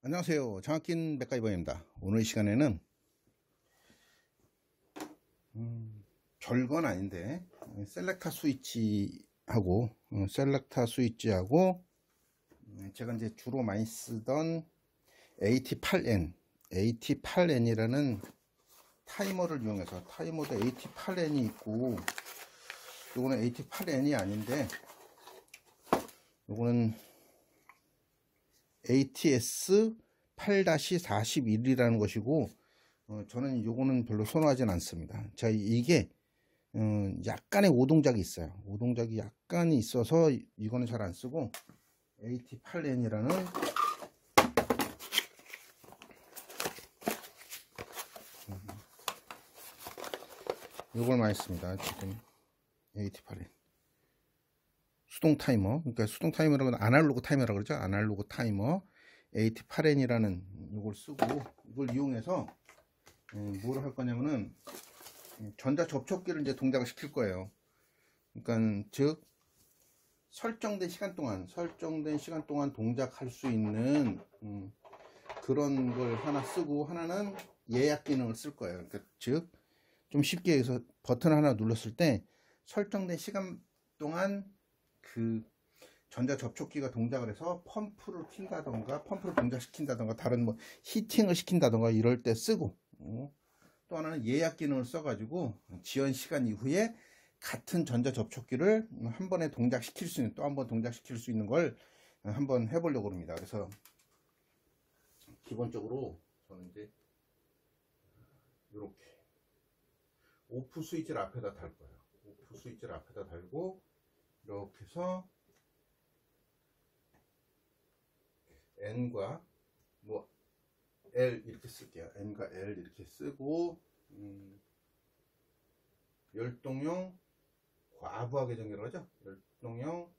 안녕하세요. 장학긴 맥가이버입니다. 오늘 이 시간에는 별건 아닌데 셀렉타 스위치하고 제가 이제 주로 많이 쓰던 AT8N이라는 타이머를 이용해서 타이머도 AT8N이 있고, 요거는 AT8N이 아닌데 요거는 ATS8-41이라는 것이고, 저는 요거는 별로 선호하진 않습니다. 자, 이게 약간의 오동작이 있어요. 오동작이 약간이 있어서 이거는 잘 안 쓰고, AT8N이라는 요걸 많이 씁니다. 지금 AT8N 수동 타이머, 그러니까 수동 타이머라고 아날로그 타이머라고 그러죠. 아날로그 타이머 AT8N이라는 이걸 쓰고, 이걸 이용해서 뭘 할 거냐면은 전자 접촉기를 이제 동작을 시킬 거예요. 그러니까 즉 설정된 시간 동안 동작할 수 있는 그런 걸 하나 쓰고, 하나는 예약 기능을 쓸 거예요. 그러니까 즉 좀 쉽게 해서 버튼 하나 눌렀을 때 설정된 시간 동안 그 전자 접촉기가 동작을 해서 펌프를 킨다던가 펌프를 동작시킨다던가 다른 뭐 히팅을 시킨다던가 이럴 때 쓰고, 또 하나는 예약 기능을 써 가지고 지연 시간 이후에 같은 전자 접촉기를 한 번에 동작시킬 수 있는, 또 한 번 동작시킬 수 있는 걸 한번 해보려고 합니다. 그래서 기본적으로 저는 이제 이렇게 오프 스위치를 앞에다 달 거예요. 오프 스위치를 앞에다 달고 이렇게 해서 N과 뭐 L 이렇게 쓸게요. N과 L 이렇게 쓰고, 열동용 과부하 계정기라고 하죠. 열동용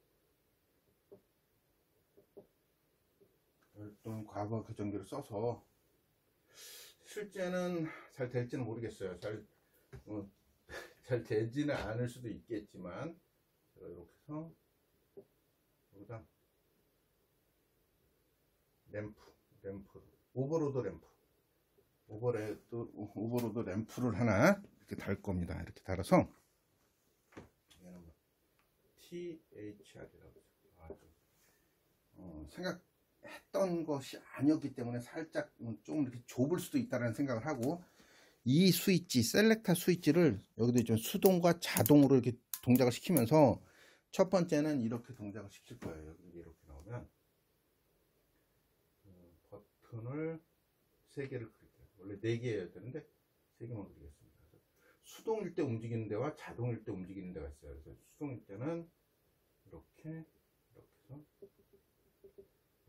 과부하 계정기를 써서, 실제는 잘 될지는 모르겠어요. 잘 되지는 않을 수도 있겠지만, 제가 이렇게 해서 여기다 오버로드 램프를 하나 이렇게 달 겁니다. 이렇게 달아서 얘는 뭐 THR이라고 생각했던 것이 아니었기 때문에 살짝 좀 이렇게 좁을 수도 있다는 생각을 하고, 이 스위치, 셀렉타 스위치를 여기도 좀 수동과 자동으로 이렇게 동작을 시키면서, 첫 번째는 이렇게 동작을 시킬 거예요. 여기 이렇게 나오면 버튼을 3개를 그릴게요. 원래 4개여야 되는데 3개만 그리겠습니다. 수동일 때 움직이는 데와 자동일 때 움직이는 데가 있어요. 그래서 수동일 때는 이렇게 해서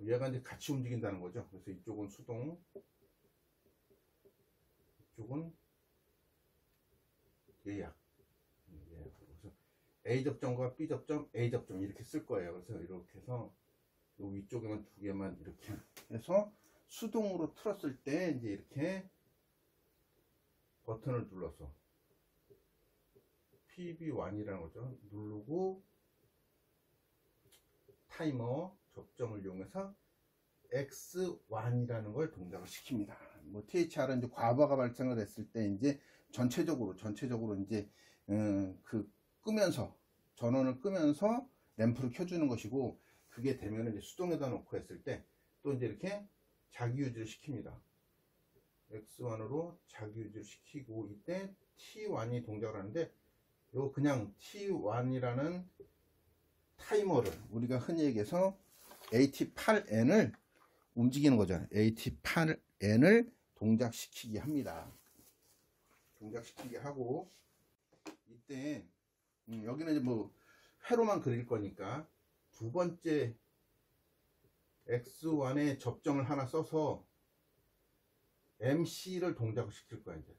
얘가 이제 같이 움직인다는 거죠. 그래서 이쪽은 수동, 이쪽은 예약. 그래서 A 접점과 B 접점, A 접점 이렇게 쓸 거예요. 그래서 이렇게 해서 요 위쪽에만 2개만 이렇게 해서 수동으로 틀었을 때 이제 이렇게 버튼을 눌러서 PB1이라는 거죠. 누르고 타이머 접점을 이용해서 X1이라는 걸 동작을 시킵니다. 뭐 THR은 이제 과부하가 발생을 했을 때 이제 전체적으로 이제 그 전원을 끄면서 램프를 켜주는 것이고, 그게 되면 이제 수동에다 놓고 했을 때 또 이제 이렇게 자기 유지를 시킵니다. X1으로 자기 유지를 시키고, 이때 T1이 동작을 하는데, 요 그냥 T1이라는 타이머를 우리가 흔히 얘기해서 AT8N을 움직이는 거죠. AT8N을 동작시키게 합니다. 동작시키게 하고, 이때 여기는 이제 뭐 회로만 그릴 거니까 두 번째 X1에 접점을 하나 써서 MC를 동작을 시킬 거야. 이제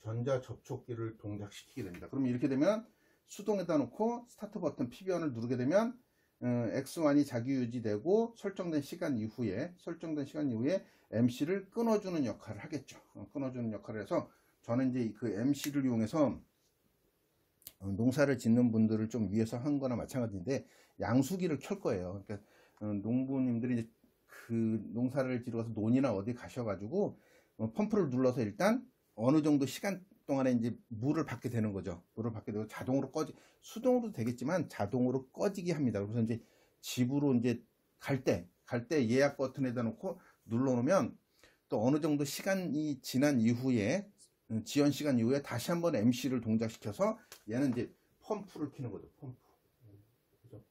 전자 접촉기를 동작시키게 됩니다. 그럼 이렇게 되면 수동에다 놓고 스타트 버튼 PB1을 누르게 되면 X1이 자기 유지되고, 설정된 시간 이후에 MC를 끊어주는 역할을 하겠죠. 끊어주는 역할을 해서, 저는 이제 그 MC를 이용해서 농사를 짓는 분들을 좀 위해서 한 거나 마찬가지인데 양수기를 켤 거예요. 그러니까 농부님들이 이제 그 농사를 지르어서 논이나 어디 가셔가지고 펌프를 눌러서 일단 어느 정도 시간 동안에 이제 물을 받게 되는 거죠. 물을 받게 되고 자동으로 수동으로도 되겠지만 자동으로 꺼지게 합니다. 그래서 이제 집으로 이제 갈 때 예약 버튼에다 놓고 눌러놓으면 또 어느 정도 시간이 지난 이후에 지연 시간 이후에 다시 한번 MC를 동작시켜서 얘는 이제 펌프를 켜는 거죠. 펌프. 그죠?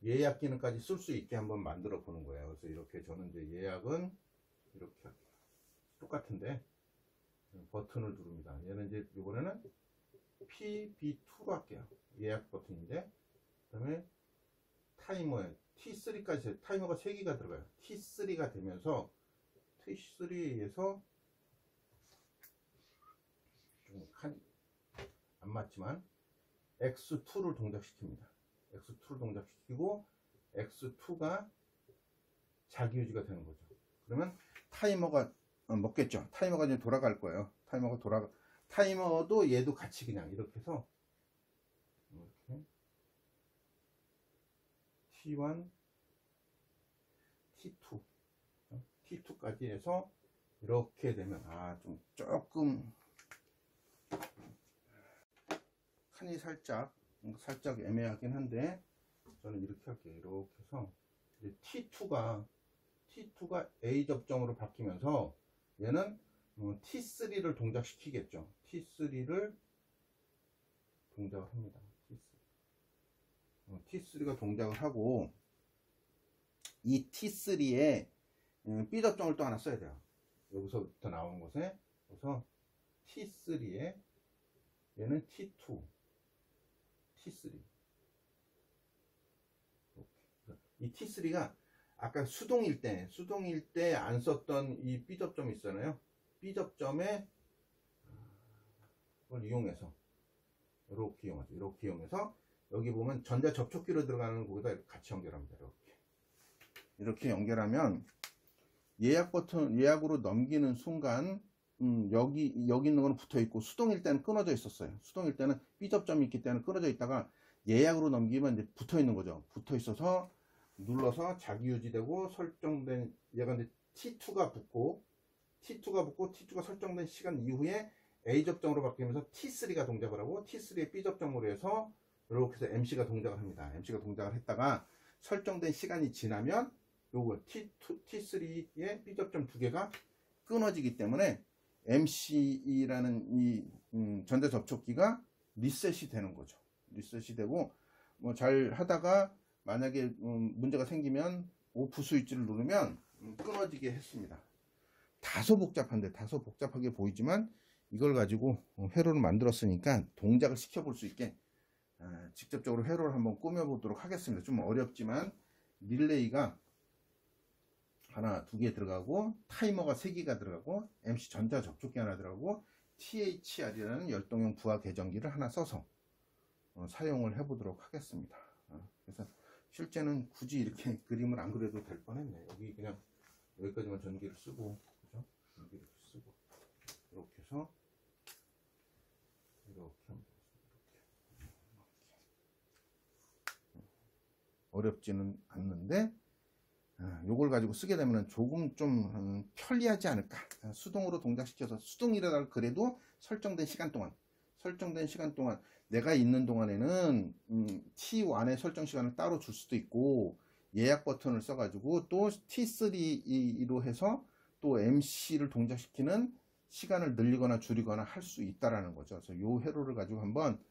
예약 기능까지 쓸 수 있게 한번 만들어 보는 거예요. 그래서 이렇게 저는 이제 예약은 이렇게 할게요. 똑같은데 버튼을 누릅니다. 얘는 이제 이번에는 PB2로 할게요. 예약 버튼인데, 그 다음에 타이머에 T3까지 타이머가 3개가 들어가요. T3가 되면서 T3에서 좀 안 맞지만 X2를 동작시킵니다. X2를 동작시키고 X2가 자기 유지가 되는 거죠. 그러면 타이머가 먹겠죠. 타이머가 이제 돌아갈 거예요. 타이머도 얘도 같이 그냥 이렇게 해서 이렇게 T1, T2, T2까지 해서 이렇게 되면 좀 조금 칸이 살짝 애매하긴 한데 저는 이렇게 할게요. 이렇게 해서 이제 T2가 A 접점으로 바뀌면서 얘는 T3를 동작시키겠죠. T3를 동작을 합니다. T3가 동작을 하고 이 T3에 B 접점을 또 하나 써야 돼요. 여기서부터 나오는 것에 그래서 T3에 얘는 T2, T3 이 T3가 아까 수동일 때 안 썼던 이 B 접점이 있잖아요. B 접점에 그걸 이용해서 이렇게 이용해서 여기 보면 전자 접촉기로 들어가는 거기다 같이 연결합니다. 이렇게 연결하면 예약 버튼 예약으로 넘기는 순간 여기 있는 거는 붙어 있고 수동일 때는 끊어져 있었어요. 수동일 때는 B 접점이 있기 때문에 끊어져 있다가 예약으로 넘기면 이제 붙어 있는 거죠. 붙어 있어서 눌러서 자기 유지되고 설정된 얘가 이제 T2가 붙고 T2가 설정된 시간 이후에 A 접점으로 바뀌면서 T3가 동작을 하고 T3의 B 접점으로 해서 이렇게 해서 MC가 동작을 합니다. MC가 동작을 했다가 설정된 시간이 지나면 요거 T3의 B 접점 2개가 끊어지기 때문에 MC라는 이 전자 접촉기가 리셋이 되는 거죠. 리셋이 되고 뭐 잘 하다가 만약에 문제가 생기면 오프 스위치를 누르면 끊어지게 했습니다. 다소 복잡하게 보이지만 이걸 가지고 회로를 만들었으니까 동작을 시켜볼 수 있게 직접적으로 회로를 한번 꾸며보도록 하겠습니다. 좀 어렵지만 릴레이가 하나, 2개 들어가고 타이머가 3개가 들어가고 MC 전자 접촉기 하나 들어가고 THR이라는 열동형 부하 계정기를 하나 써서 사용을 해보도록 하겠습니다. 그래서 실제는 굳이 이렇게 그림을 안 그려도 될 뻔했네. 여기 그냥 여기까지만 전기를 쓰고, 그죠? 전기를 쓰고 이렇게 해서 이렇게 하면 되겠습니다. 어렵지는 않는데 요걸 가지고 쓰게 되면 조금 좀 편리하지 않을까. 수동으로 동작시켜서 수동이라도 그래도 설정된 시간 동안 내가 있는 동안에는 T1의 설정 시간을 따로 줄 수도 있고 예약 버튼을 써가지고 또 T3로 해서 또 MC를 동작시키는 시간을 늘리거나 줄이거나 할 수 있다라는 거죠. 그래서 요 회로를 가지고 한번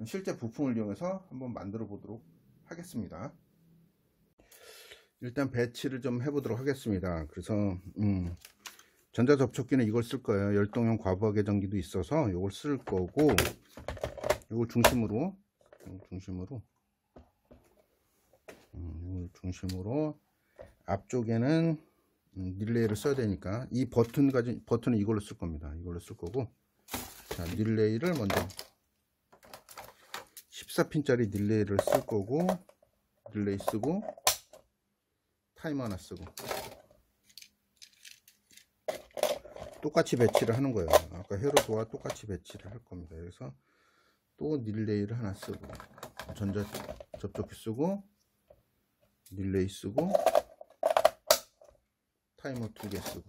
실제 부품을 이용해서 한번 만들어 보도록 하겠습니다. 일단 배치를 좀 해보도록 하겠습니다. 그래서 전자 접촉기는 이걸 쓸 거예요. 열동형 과부하 계정기도 있어서 이걸 쓸 거고 이걸 중심으로 앞쪽에는 릴레이를 써야 되니까 이 버튼은 이걸로 쓸 겁니다. 이걸로 쓸 거고 자 릴레이를 먼저 14핀짜리 릴레이를 쓸 거고 릴레이 쓰고 타이머 하나 쓰고 똑같이 배치를 하는 거예요. 아까 회로도와 똑같이 배치를 할 겁니다. 그래서 또 릴레이를 하나 쓰고 전자 접촉기 쓰고 릴레이 쓰고 타이머 2개 쓰고.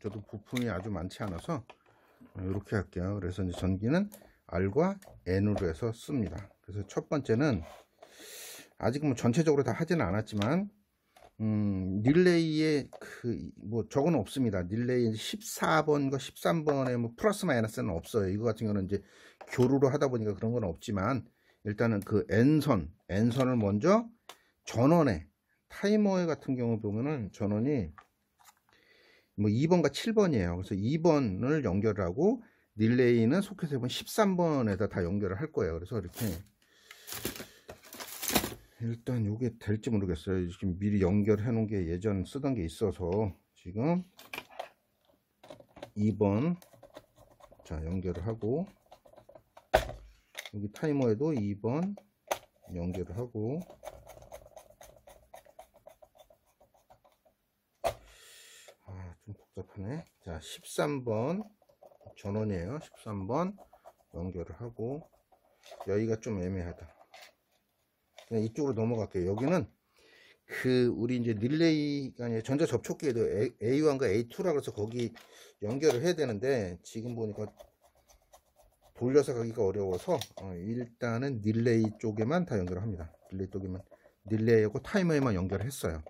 저도 부품이 아주 많지 않아서 이렇게 할게요. 그래서 이제 전기는 R과 N으로 해서 씁니다. 그래서 첫 번째는 아직 뭐 전체적으로 다 하지는 않았지만 릴레이에 뭐 저거는 없습니다. 릴레이 14번과 13번에 뭐 플러스 마이너스는 없어요. 이거 같은 경우는 이제 교류로 하다 보니까 그런 건 없지만 일단은 그 N선을 먼저 전원에 타이머에 같은 경우 보면은 전원이 뭐 2번과 7번이에요. 그래서 2번을 연결을 하고 릴레이는 소켓에 보면 13번에다 다 연결을 할 거예요. 그래서 이렇게 일단 이게 될지 모르겠어요. 지금 미리 연결해 놓은 게 예전 쓰던 게 있어서 지금 2번 자 연결을 하고 여기 타이머에도 2번 연결을 하고 좀 복잡하네. 자 13번 전원이에요. 13번 연결을 하고 여기가 좀 애매하다. 그냥 이쪽으로 넘어갈게요. 여기는 우리 이제 릴레이가 아니라 전자 접촉기에도 A1과 A2라 그래서 거기 연결을 해야 되는데 지금 보니까 돌려서 가기가 어려워서 일단은 릴레이 쪽에만 다 연결을 합니다. 릴레이 쪽에만 릴레이하고 타이머에만 연결을 했어요.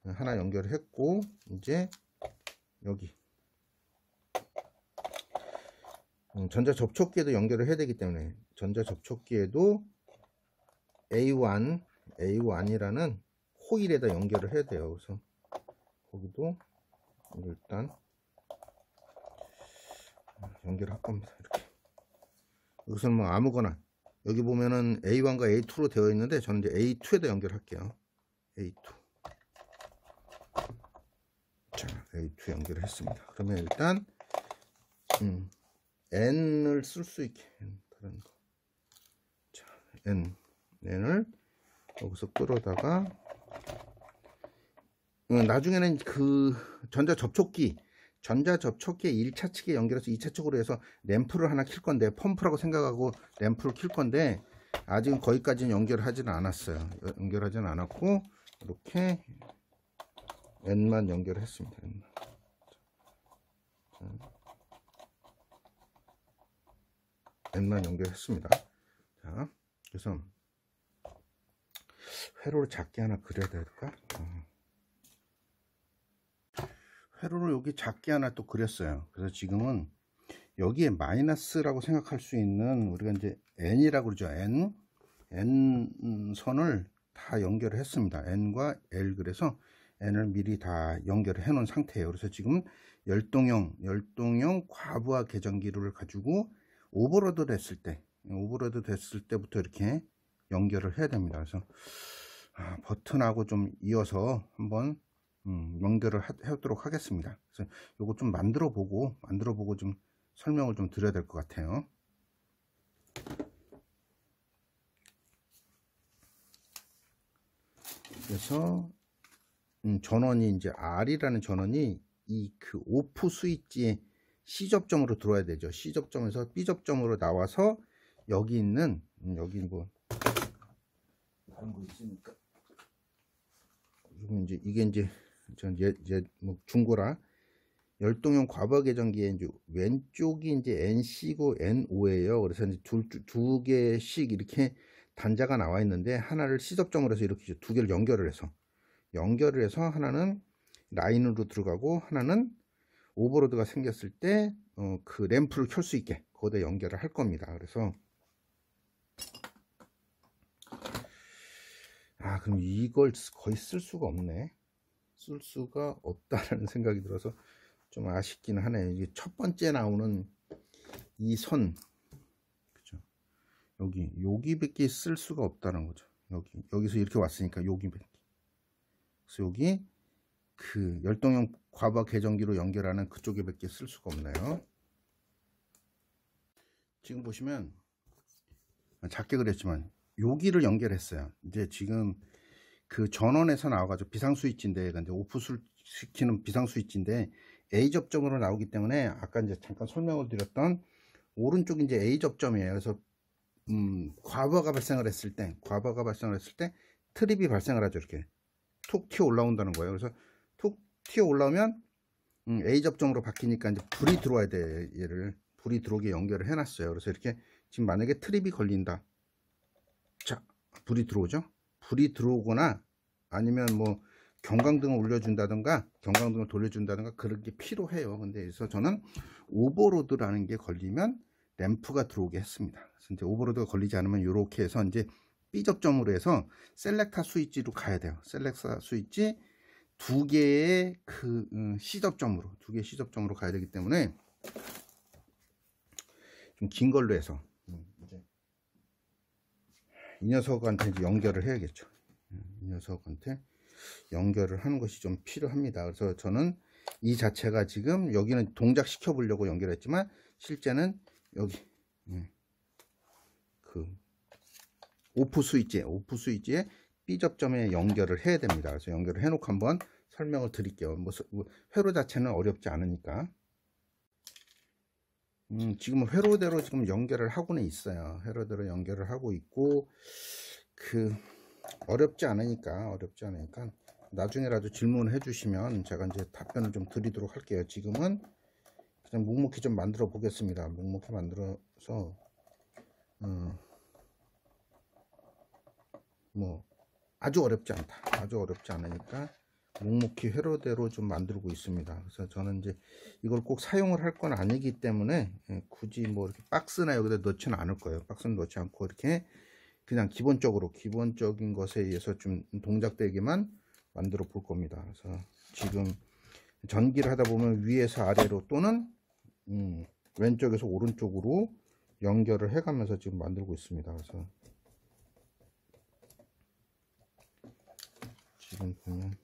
하나 연결을 했고 이제 여기 전자 접촉기에도 연결을 해야 되기 때문에 전자 접촉기에도 A1이라는 코일에다 연결을 해야 돼요. 그래서 거기도 일단 연결할 겁니다. 이렇게 여기서는 뭐 아무거나 여기 보면은 A1과 A2로 되어 있는데 저는 이제 A2에다 연결할게요. A2 자 A2 연결을 했습니다. 그러면 일단 N을 쓸 수 있게 다른 거. 자 N을 여기서 끌어다가 나중에는 그 전자 접촉기에 1차 측에 연결해서 2차 측으로 해서 램프를 하나 킬 건데 펌프라고 생각하고 램프를 킬 건데 아직은 거기까지는 연결을 하지는 않았어요. 연결하지는 않았고 이렇게 N만 연결을 했습니다. N만 연결했습니다. 자, 그래서 회로를 작게 하나 그려야 될까? 회로를 여기 작게 하나 또 그렸어요. 그래서 지금은 여기에 마이너스라고 생각할 수 있는 우리가 이제 N이라고 그러죠. N선을 다 연결을 했습니다. N과 L 그래서 N을 미리 다 연결을 해 놓은 상태예요. 그래서 지금 열동형 과부하 계전기를 가지고 오버로드 됐을 때부터 이렇게 연결을 해야 됩니다. 그래서 버튼하고 좀 이어서 한번 연결을 하도록 하겠습니다. 그래서 요거 좀 만들어 보고 좀 설명을 좀 드려야 될 것 같아요. 그래서 전원이 이제 R이라는 전원이 이 오프 스위치에 C 접점으로 들어와야 되죠. C 접점에서 B 접점으로 나와서 여기 있는 여기 뭐 다른 거 있으니까 이게 이제 뭐 중고라 열동형 과부하 계전기에 이제 왼쪽이 이제 NC고 NO예요. 그래서 이제 두 개씩 이렇게 단자가 나와 있는데 하나를 C 접점으로 해서 이렇게 두 개를 연결을 해서 하나는 라인으로 들어가고 하나는 오버로드가 생겼을 때 그 램프를 켤 수 있게 거기다 연결을 할 겁니다. 그래서 그럼 이걸 거의 쓸 수가 없네. 쓸 수가 없다라는 생각이 들어서 좀 아쉽기는 하네요. 이게 첫 번째 나오는 이 선, 그죠? 여기밖에 쓸 수가 없다는 거죠. 여기서 이렇게 왔으니까 여기밖에. 그래서 여기 그 열동형 과부하 계전기로 연결하는 그쪽에밖에 쓸 수가 없네요. 지금 보시면 작게 그렸지만 여기를 연결했어요. 이제 지금 그 전원에서 나와가지고 비상 스위치인데 이제 오프 시키는 비상 스위치인데 A 접점으로 나오기 때문에 아까 이제 잠깐 설명을 드렸던 오른쪽이 이제 A 접점이에요. 그래서 과부하가 발생을 했을 때 트립이 발생을 하죠. 이렇게 툭 튀어 올라온다는 거예요. 그래서 툭 튀어 올라오면 A 접점으로 바뀌니까 이제 불이 들어와야 돼. 얘를 불이 들어오게 연결을 해놨어요. 그래서 이렇게 지금 만약에 트립이 걸린다. 자, 불이 들어오죠. 불이 들어오거나 아니면 뭐 경광등을 올려준다든가 경광등을 돌려준다든가 그런 게 필요해요. 근데 그래서 저는 오버로드라는 게 걸리면 램프가 들어오게 했습니다. 그래서 이제 오버로드가 걸리지 않으면 이렇게 해서 이제 B 접점으로 해서 셀렉터 스위치로 가야 돼요. 셀렉터 스위치 두 개의 그 C 접점으로 가야 되기 때문에 좀 긴 걸로 해서 이제 이 녀석한테 이제 연결을 해야겠죠. 이 녀석한테 연결을 하는 것이 좀 필요합니다. 그래서 저는 이 자체가 지금 여기는 동작시켜 보려고 연결했지만 실제는 여기 그 오프 스위치에 B 접점에 연결을 해야 됩니다. 그래서 연결을 해놓고 한번 설명을 드릴게요. 뭐 회로 자체는 어렵지 않으니까. 지금 회로대로 지금 연결을 하고는 있어요. 회로대로 연결을 하고 있고 그 어렵지 않으니까 나중에라도 질문을 해주시면 제가 이제 답변을 좀 드리도록 할게요. 지금은 그냥 묵묵히 좀 만들어 보겠습니다. 묵묵히 만들어서 뭐 아주 어렵지 않으니까 묵묵히 회로대로 좀 만들고 있습니다. 그래서 저는 이제 이걸 꼭 사용을 할 건 아니기 때문에 굳이 뭐 이렇게 박스나 여기다 넣지는 않을 거예요. 박스는 넣지 않고 이렇게 그냥 기본적인 것에 의해서 좀 동작되게만 만들어 볼 겁니다. 그래서 지금 전기를 하다 보면 위에서 아래로 또는 왼쪽에서 오른쪽으로 연결을 해가면서 지금 만들고 있습니다. 그래서 지금 보면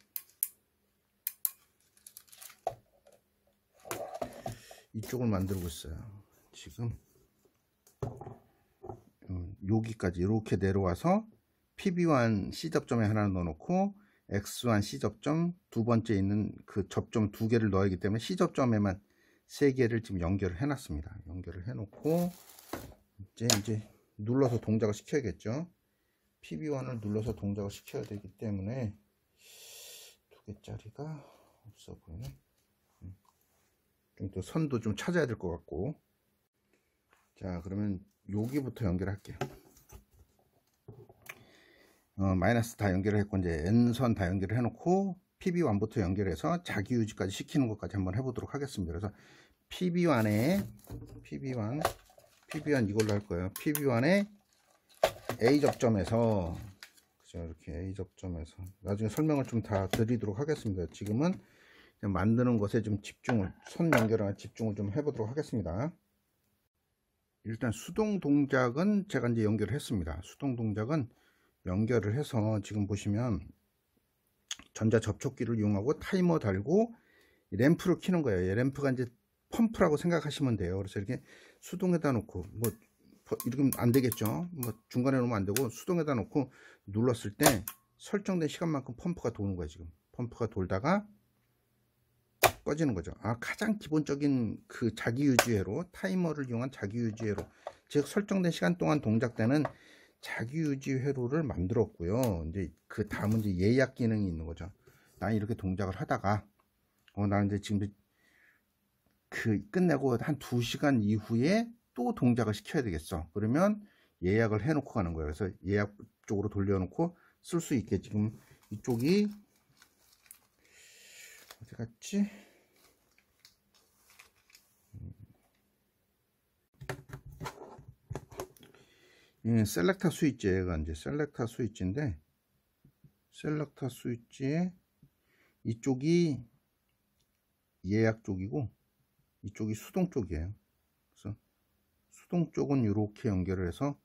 이쪽을 만들고 있어요. 지금 여기까지 이렇게 내려와서 PB1 C 접점에 하나 넣어놓고 X1 C 접점 두 번째 있는 그 접점 두 개를 넣어야 하기 때문에 C 접점에만 세 개를 지금 연결을 해놨습니다. 연결을 해놓고 이제 눌러서 동작을 시켜야겠죠. PB1을 눌러서 동작을 시켜야 되기 때문에 두 개짜리가 없어 보이네. 좀 또 선도 좀 찾아야 될 것 같고. 자, 그러면 여기부터 연결할게요. 마이너스 다 연결을 했고 이제 N선 다 연결을 해놓고 PB1부터 연결해서 자기 유지까지 시키는 것까지 한번 해보도록 하겠습니다. 그래서 PB1 이걸로 할 거예요. PB1에 A 접점에서 그죠, 이렇게 A 접점에서 나중에 설명을 좀 다 드리도록 하겠습니다. 지금은 만드는 것에 좀 손 연결에 집중을 좀 해보도록 하겠습니다. 일단 수동 동작은 제가 이제 연결을 했습니다. 수동 동작은 연결을 해서 지금 보시면 전자 접촉기를 이용하고 타이머 달고 램프를 켜는 거예요. 램프가 이제 펌프라고 생각하시면 돼요. 그래서 이렇게 수동에다 놓고 뭐 이러면 안 되겠죠. 뭐 중간에 놓으면 안 되고 수동에다 놓고 눌렀을 때 설정된 시간만큼 펌프가 도는 거예요. 지금 펌프가 돌다가 꺼지는 거죠. 가장 기본적인 그 자기유지회로 타이머를 이용한 자기유지회로 즉 설정된 시간 동안 동작되는 자기유지회로를 만들었고요. 이제 그 다음은 이제 예약 기능이 있는 거죠. 난 이렇게 동작을 하다가 난 이제 지금 그 끝내고 한 2시간 이후에 또 동작을 시켜야 되겠어. 그러면 예약을 해놓고 가는 거예요. 그래서 예약 쪽으로 돌려놓고 쓸 수 있게 지금 이쪽이 어디 갔지? 셀렉터 스위치가 이제 셀렉터 스위치인데 셀렉터 스위치에 이쪽이 예약 쪽이고 이쪽이 수동 쪽이에요. 그래서 수동 쪽은 이렇게 연결을 해서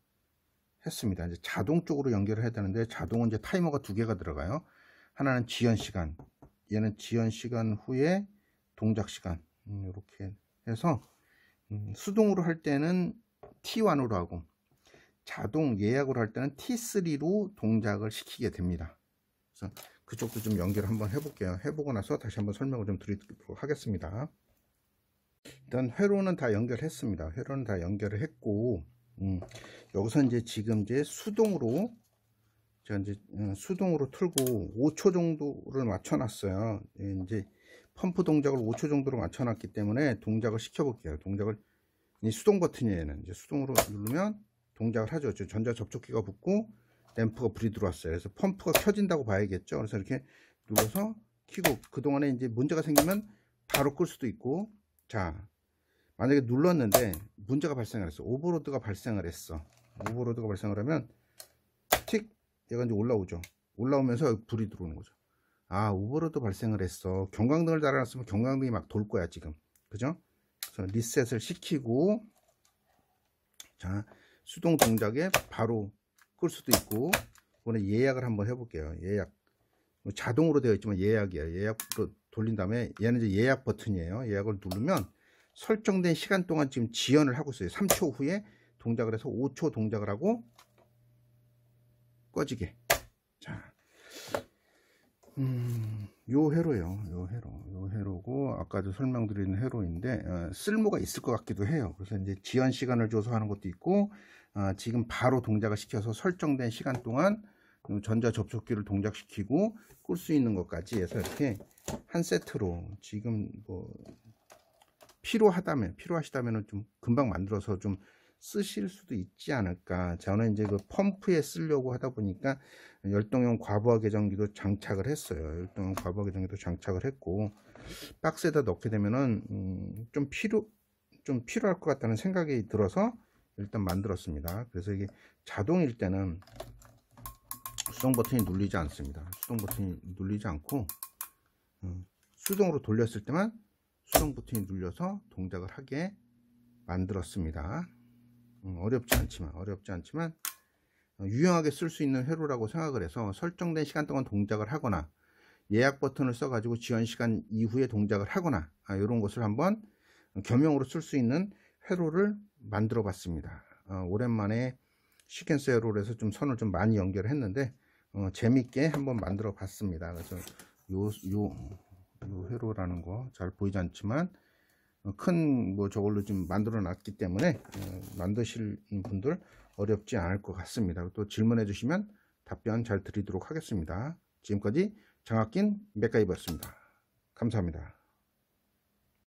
했습니다. 이제 자동 쪽으로 연결을 해야 되는데 자동은 이제 타이머가 두 개가 들어가요. 하나는 지연 시간, 얘는 지연 시간 후에 동작 시간 이렇게 해서 수동으로 할 때는 T1으로 하고 자동 예약으로 할 때는 T3로 동작을 시키게 됩니다. 그래서 그쪽도 좀 연결 한번 해볼게요. 해보고 나서 다시 한번 설명을 좀 드리도록 하겠습니다. 일단 회로는 다 연결했습니다. 회로는 다 연결을 했고 여기서 이제 지금 이제 수동으로 제가 이제 수동으로 틀고 5초 정도를 맞춰 놨어요. 이제 펌프 동작을 5초 정도로 맞춰 놨기 때문에 동작을 시켜 볼게요. 동작을 이 수동 버튼이에요. 얘는 이제 수동으로 누르면 동작을 하죠. 전자 접촉기가 붙고 램프가 불이 들어왔어요. 그래서 펌프가 켜진다고 봐야겠죠. 그래서 이렇게 눌러서 켜고, 그동안에 이제 문제가 생기면 바로 끌 수도 있고, 자, 만약에 눌렀는데 문제가 발생을 했어. 오버로드가 발생을 했어. 오버로드가 발생을 하면 틱, 얘가 이제 올라오죠. 올라오면서 불이 들어오는 거죠. 아, 오버로드 발생을 했어. 경광등을 달아놨으면 경광등이 막 돌 거야 지금. 그죠? 그래서 리셋을 시키고, 자, 수동 동작에 바로 끌 수도 있고, 이번에 예약을 한번 해볼게요. 예약. 자동으로 되어 있지만 예약이에요. 예약으로 돌린 다음에 얘는 이제 예약 버튼이에요. 예약을 누르면 설정된 시간 동안 지금 지연을 하고 있어요. 3초 후에 동작을 해서 5초 동작을 하고 꺼지게. 자, 요 회로요. 요 회로고, 아까도 설명드린 회로인데 쓸모가 있을 것 같기도 해요. 그래서 이제 지연 시간을 줘서 하는 것도 있고, 지금 바로 동작을 시켜서 설정된 시간 동안 전자 접촉기를 동작시키고 끌 수 있는 것까지 해서 이렇게 한 세트로 지금 뭐 필요하시다면 좀 금방 만들어서 좀 쓰실 수도 있지 않을까. 저는 이제 그 펌프에 쓰려고 하다 보니까 열동형 과부하 계정기도 장착을 했어요. 열동형 과부하 계정기도 장착을 했고, 박스에다 넣게 되면은 좀 필요할 것 같다는 생각이 들어서 일단 만들었습니다. 그래서 이게 자동일 때는 수동 버튼이 눌리지 않습니다. 수동 버튼이 눌리지 않고 수동으로 돌렸을 때만 수동 버튼이 눌려서 동작을 하게 만들었습니다. 어렵지 않지만 유용하게 쓸 수 있는 회로라고 생각을 해서 설정된 시간 동안 동작을 하거나 예약 버튼을 써 가지고 지연 시간 이후에 동작을 하거나 이런 것을 한번 겸용으로 쓸 수 있는 회로를 만들어 봤습니다. 오랜만에 시퀀스 회로를 해서 좀 선을 좀 많이 연결했는데 재밌게 한번 만들어 봤습니다. 그래서 요 회로라는 거 잘 보이지 않지만 큰 뭐 저걸로 좀 만들어 놨기 때문에 만드실 분들 어렵지 않을 것 같습니다. 또 질문해 주시면 답변 잘 드리도록 하겠습니다. 지금까지 장학긴 맥가이버였습니다. 감사합니다.